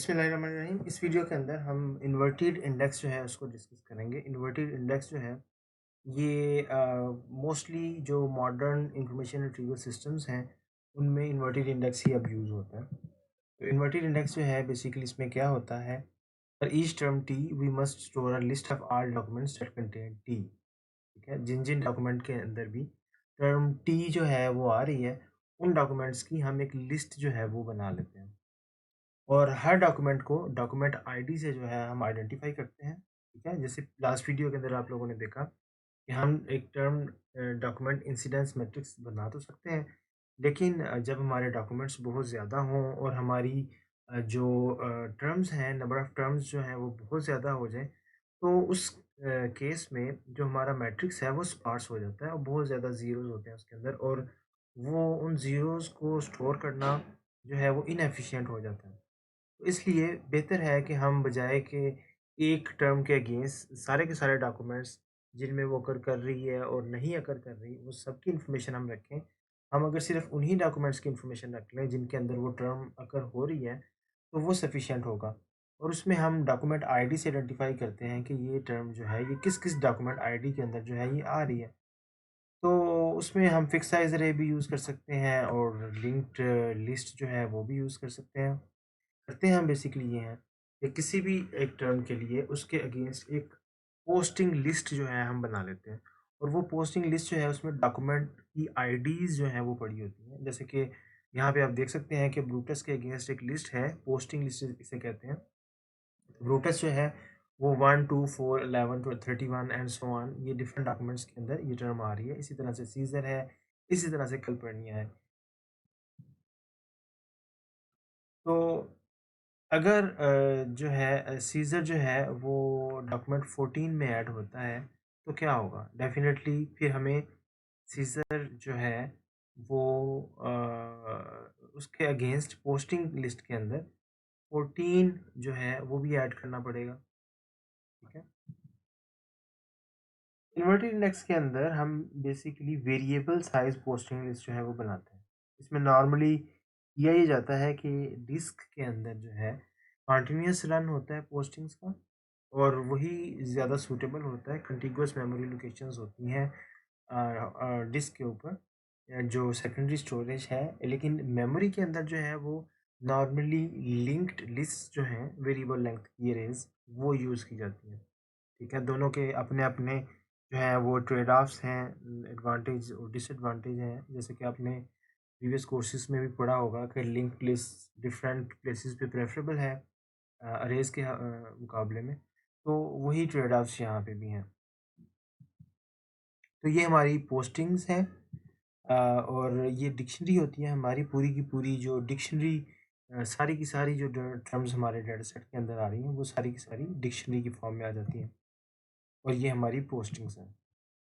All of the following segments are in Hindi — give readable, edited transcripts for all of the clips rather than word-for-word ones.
बिस्मिल्लाहिर्रहमानिर्रहीम। इस वीडियो के अंदर हम इन्वर्टेड इंडेक्स जो है उसको डिस्कस करेंगे। इन्वर्टेड इंडेक्स जो है ये मोस्टली जो मॉडर्न इंफॉर्मेशन रिट्रीवल सिस्टम्स हैं उनमें इन्वर्टेड इंडेक्स ही अब यूज़ होता है। तो इन्वर्टेड इंडेक्स जो है बेसिकली इसमें क्या होता है, for each term T V must store a list of all documents that contain T. ठीक है, जिन जिन डॉक्यूमेंट के अंदर भी टर्म टी जो है वो आ रही है, उन डॉक्यूमेंट्स की हम एक लिस्ट जो है वो बना लेते हैं। और हर डॉक्यूमेंट को डॉक्यूमेंट आईडी से जो है हम आइडेंटिफाई करते हैं। ठीक है, जैसे लास्ट वीडियो के अंदर आप लोगों ने देखा कि हम एक टर्म डॉक्यूमेंट इंसिडेंस मैट्रिक्स बना तो सकते हैं, लेकिन जब हमारे डॉक्यूमेंट्स बहुत ज़्यादा हों और हमारी जो टर्म्स हैं, नंबर ऑफ़ टर्म्स जो हैं वो बहुत ज़्यादा हो जाए, तो उस केस में जो हमारा मैट्रिक्स है वो स्पार्स हो जाता है और बहुत ज़्यादा ज़ीरोज़ होते हैं उसके अंदर, और वो उन ज़ीरोज़ को स्टोर करना जो है वो इनएफिशिएंट हो जाता है। तो इसलिए बेहतर है कि हम बजाय के एक टर्म के अगेंस्ट सारे के सारे डॉक्यूमेंट्स जिनमें वो अकर कर रही है और नहीं अकर कर रही, वो सबकी इन्फॉर्मेशन हम रखें। हम अगर सिर्फ उन्हीं डॉक्यूमेंट्स की इन्फॉर्मेशन रख लें जिनके अंदर वो टर्म अकर हो रही है, तो वो सफिशिएंट होगा। और उसमें हम डॉक्यूमेंट आईडी से आइडेंटिफाई करते हैं कि ये टर्म जो है ये किस किस डॉक्यूमेंट आईडी के अंदर जो है ये आ रही है। तो उसमें हम फिक्स साइज अरे भी यूज़ कर सकते हैं और लिंक्ड लिस्ट जो है वो भी यूज़ कर सकते हैं। करते हैं हम बेसिकली ये हैं कि किसी भी एक टर्म के लिए उसके अगेंस्ट एक पोस्टिंग लिस्ट जो है हम बना लेते हैं, और वो पोस्टिंग लिस्ट जो है उसमें डॉक्यूमेंट की आईडीज़ जो हैं वो पड़ी होती हैं। जैसे कि यहाँ पे आप देख सकते हैं कि ब्रूटस के अगेंस्ट एक लिस्ट है, पोस्टिंग लिस्ट इसे कहते हैं। ब्रूटस जो है वो 1, 2, 4, 11 टू 31 एंड सो ऑन, ये डिफरेंट डॉक्यूमेंट्स के अंदर ये टर्म आ रही है। इसी तरह से सीज़र है, इसी तरह से कल्पर्निया है। तो अगर जो है सीज़र जो है वो डॉक्यूमेंट 14 में ऐड होता है, तो क्या होगा? डेफ़िनेटली फिर हमें सीज़र जो है वो उसके अगेंस्ट पोस्टिंग लिस्ट के अंदर 14 जो है वो भी ऐड करना पड़ेगा। ठीक है? इन्वर्टेड इंडेक्स के अंदर हम basically variable size posting list जो है वो बनाते हैं। इसमें नॉर्मली किया ये जाता है कि डिस्क के अंदर जो है कंटीन्यूअस रन होता है पोस्टिंग्स का, और वही ज़्यादा सूटेबल होता है। कंटीग्युअस मेमोरी लोकेशंस होती हैं डिस्क के ऊपर, जो सेकेंडरी स्टोरेज है, लेकिन मेमोरी के अंदर जो है वो नॉर्मली लिंक्ड लिस्ट जो हैं वेरिएबल लेंथ की अरेज़ वो यूज़ की जाती हैं। ठीक है, दोनों के अपने-अपने जो हैं वो ट्रेड ऑफ्स हैं, एडवांटेज और डिसएडवांटेज हैं। जैसे कि आपने प्रीवियस कोर्सेज़ में भी पढ़ा होगा कि लिंक्ड लिस्ट डिफरेंट प्लेसेस पे प्रेफ़रेबल है अरेज़ के मुकाबले में। तो वही ट्रेड ऑफ्स यहाँ पे भी हैं। तो ये हमारी पोस्टिंग्स हैं, और ये डिक्शनरी होती है हमारी पूरी की पूरी, जो डिक्शनरी सारी की सारी जो टर्म्स हमारे डेटा सेट के अंदर आ रही हैं वो सारी की सारी डिक्शनरी की फॉर्म में आ जाती हैं, और ये हमारी पोस्टिंग्स हैं।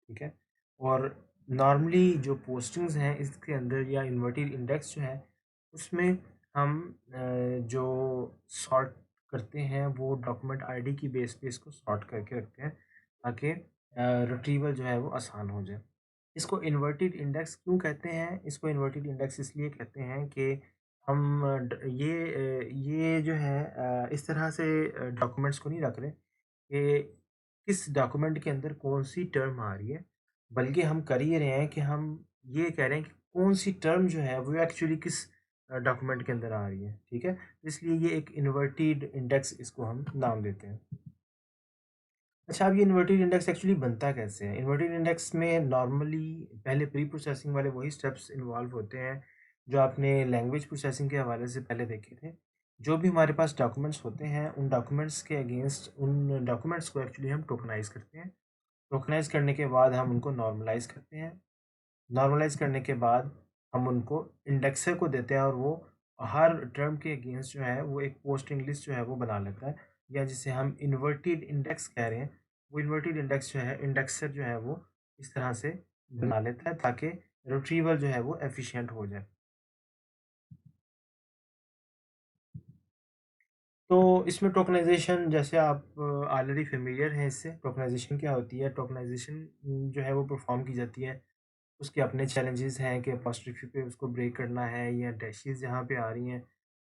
ठीक है, और नॉर्मली जो पोस्टिंग्स हैं इसके अंदर या इन्वर्टेड इंडेक्स जो है उसमें हम जो सॉर्ट करते हैं वो डॉक्यूमेंट आईडी की बेस पे इसको सॉर्ट करके रखते हैं, ताकि रिट्रीवल जो है वो आसान हो जाए। इसको इन्वर्टेड इंडेक्स क्यों कहते हैं? इसको इन्वर्टेड इंडेक्स इसलिए कहते हैं कि हम ये जो है इस तरह से डॉक्यूमेंट्स को नहीं रख रहे कि किस डॉक्यूमेंट के अंदर कौन-सी टर्म आ रही है, बल्कि हम कर ये रहे हैं कि हम ये कह रहे हैं कि कौन-सी टर्म जो है वो एक्चुअली किस डॉक्यूमेंट के अंदर आ रही है। ठीक है? इसलिए ये एक इन्वर्टेड इंडेक्स इसको हम नाम देते हैं। अच्छा, अब ये इन्वर्टेड इंडेक्स एक्चुअली बनता कैसे है? इन्वर्टेड इंडेक्स में नॉर्मली पहले प्री प्रोसेसिंग वाले वही स्टेप्स इन्वॉल्व होते हैं, जो आपने लैंग्वेज प्रोसेसिंग के हवाले से पहले देखे थे। जो भी हमारे पास डॉक्यूमेंट्स होते हैं, उन डॉक्यूमेंट्स के अगेंस्ट उन डॉक्यूमेंट्स को एक्चुअली हम टोकनाइज़ करते हैं। टोकनाइज़ करने के बाद हम उनको नॉर्मलाइज़ करते हैं। नॉर्मलाइज़ करने के बाद हम उनको इंडेक्सर को देते हैं, और वो हर टर्म के अगेंस्ट जो है वो एक पोस्टिंग लिस्ट जो है वो बना लेता है, या जिसे हम इन्वर्टेड इंडेक्स कह रहे हैं, वो इन्वर्टेड इंडेक्स जो है इंडेक्सर जो है वो इस तरह से बना लेता है, ताकि रिट्रीवल जो है वो एफिशिएंट हो जाए। तो इसमें टोकनाइज़ेशन, जैसे आप ऑलरेडी फ़ेमिलियर हैं इससे, टोकनाइज़ेशन क्या होती है? टोकनाइज़ेशन जो है वो परफ़ॉर्म की जाती है। उसके अपने चैलेंजेस हैं कि अपॉस्ट्रोफ़ी पे उसको ब्रेक करना है, या डैशेज़ जहाँ पे आ रही हैं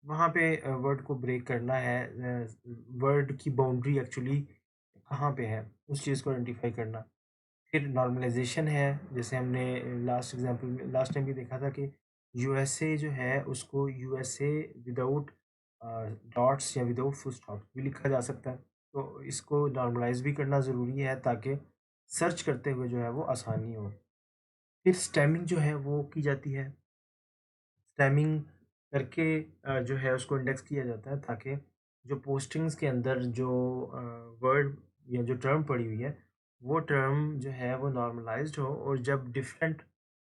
वहाँ पे वर्ड को ब्रेक करना है, वर्ड की बाउंड्री एक्चुअली कहाँ पे है, उस चीज़ को आइडेंटिफ़ाई करना। फिर नॉर्मलाइज़ेशन है, जैसे हमने लास्ट एग्ज़ाम्पल में लास्ट टाइम भी देखा था कि यूएसए जो है उसको यूएसए विदाउट डॉट्स या विदाउट फुल स्टॉप भी लिखा जा सकता है। तो इसको नॉर्मलाइज़ भी करना ज़रूरी है ताकि सर्च करते हुए जो है वो आसानी हो। फिर स्टेमिंग जो है वो की जाती है। स्टेमिंग करके जो है उसको इंडेक्स किया जाता है ताकि जो पोस्टिंग्स के अंदर जो वर्ड या जो टर्म पड़ी हुई है, वो टर्म जो है वो नॉर्मलाइज़्ड हो, और जब डिफरेंट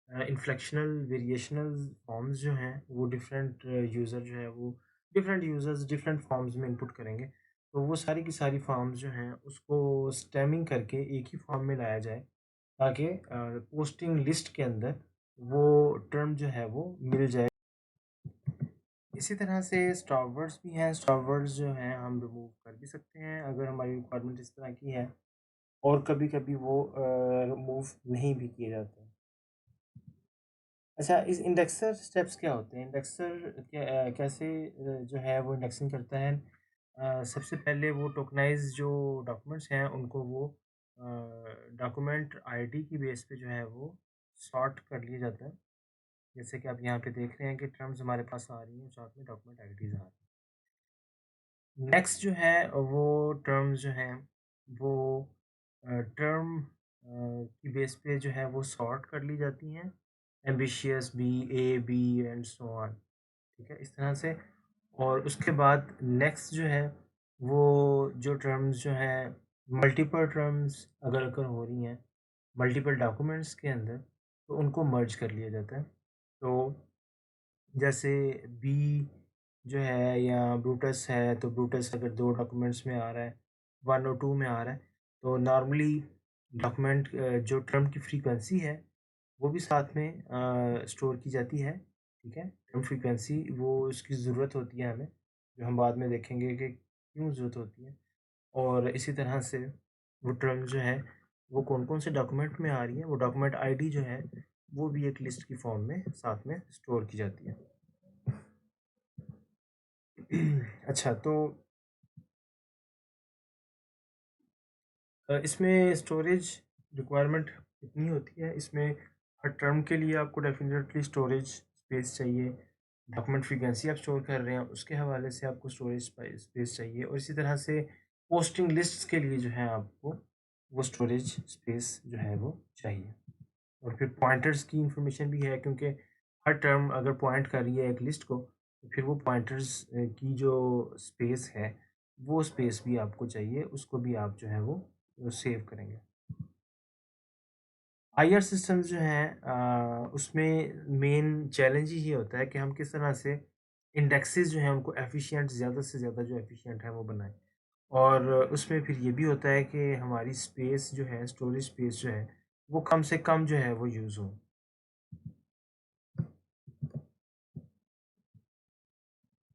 इन्फ्लेक्शनल वेरिएशनल फॉर्म्स जो हैं वो डिफरेंट यूज़र जो है वो डिफरेंट यूज़र्स डिफरेंट फॉर्म्स में इनपुट करेंगे, तो वो सारी की सारी फॉर्म्स जो हैं उसको स्टेमिंग करके एक ही फॉर्म में लाया जाए ताकि पोस्टिंग लिस्ट के अंदर वो टर्म जो है वो मिल जाए। इसी तरह से स्टॉप वर्ड्स भी हैं। स्टॉप वर्ड्स जो हैं हम रिमूव कर भी सकते हैं अगर हमारी रिक्वायरमेंट इस तरह की है, और कभी-कभी वो रिमूव नहीं भी किए जाते हैं। अच्छा, इस इंडेक्सर स्टेप्स क्या होते हैं? इंडेक्सर कैसे जो है वो इंडेक्सिंग करता है? सबसे पहले वो टोकनाइज़ जो डॉक्यूमेंट्स हैं उनको वो डॉक्यूमेंट आईडी की बेस पे जो है वो सॉर्ट कर लिया जाता है। जैसे कि आप यहाँ पे देख रहे हैं कि टर्म्स हमारे पास आ रही हैं, साथ में डॉक्यूमेंट आईडीज़ आ रही हैं। नेक्स्ट जो है वो टर्म्स जो हैं वो टर्म की बेस पे जो है वो सॉर्ट कर ली जाती हैं, ambitious B, A B and so on. ठीक है, इस तरह से। और उसके बाद नेक्स्ट जो है वो जो टर्म्स जो हैं मल्टीपल टर्म्स अगर हो रही हैं मल्टीपल डॉक्यूमेंट्स के अंदर, तो उनको मर्ज कर लिया जाता है। तो जैसे बी जो है या ब्रूटस है, तो ब्रूटस अगर 2 डॉक्यूमेंट्स में आ रहा है, 1 और 2 में आ रहा है, तो नॉर्मली डॉक्यूमेंट जो टर्म की फ्रीक्वेंसी है, वो भी साथ में स्टोर की जाती है, ठीक है? टर्म फ्रीक्वेंसी वो उसकी ज़रूरत होती है हमें, जो हम बाद में देखेंगे कि क्यों ज़रूरत होती है। और इसी तरह से वो टर्म जो है, वो कौन-कौन से डॉक्यूमेंट में आ रही है, वो डॉक्यूमेंट आईडी जो है, वो भी एक लिस्ट की फॉर्म में साथ में स्टोर की जाती है। अच्छा, तो इसमें स्टोरेज रिक्वायरमेंट कितनी होती है? इसमें हर टर्म के लिए आपको डेफ़िनेटली स्टोरेज स्पेस चाहिए। डॉक्यूमेंट फ्रीक्वेंसी आप स्टोर कर रहे हैं, उसके हवाले से आपको स्टोरेज स्पेस चाहिए, और इसी तरह से पोस्टिंग लिस्ट्स के लिए जो है आपको वो स्टोरेज स्पेस जो है वो चाहिए। और फिर पॉइंटर्स की इंफॉर्मेशन भी है, क्योंकि हर टर्म अगर पॉइंट कर रही है एक लिस्ट को, तो फिर वो पॉइंटर्स की जो स्पेस है, वो स्पेस भी आपको चाहिए, उसको भी आप जो है वो सेव करेंगे। आईआर सिस्टम्स जो हैं उसमें मेन चैलेंज ही ये होता है कि हम किस तरह से इंडेक्सेस जो हैं उनको एफिशिएंट, ज़्यादा से ज़्यादा जो एफिशिएंट है वो बनाएं। और उसमें फिर ये भी होता है कि हमारी स्पेस जो है, स्टोरेज स्पेस जो है, वो कम से कम जो है वो यूज़ हो।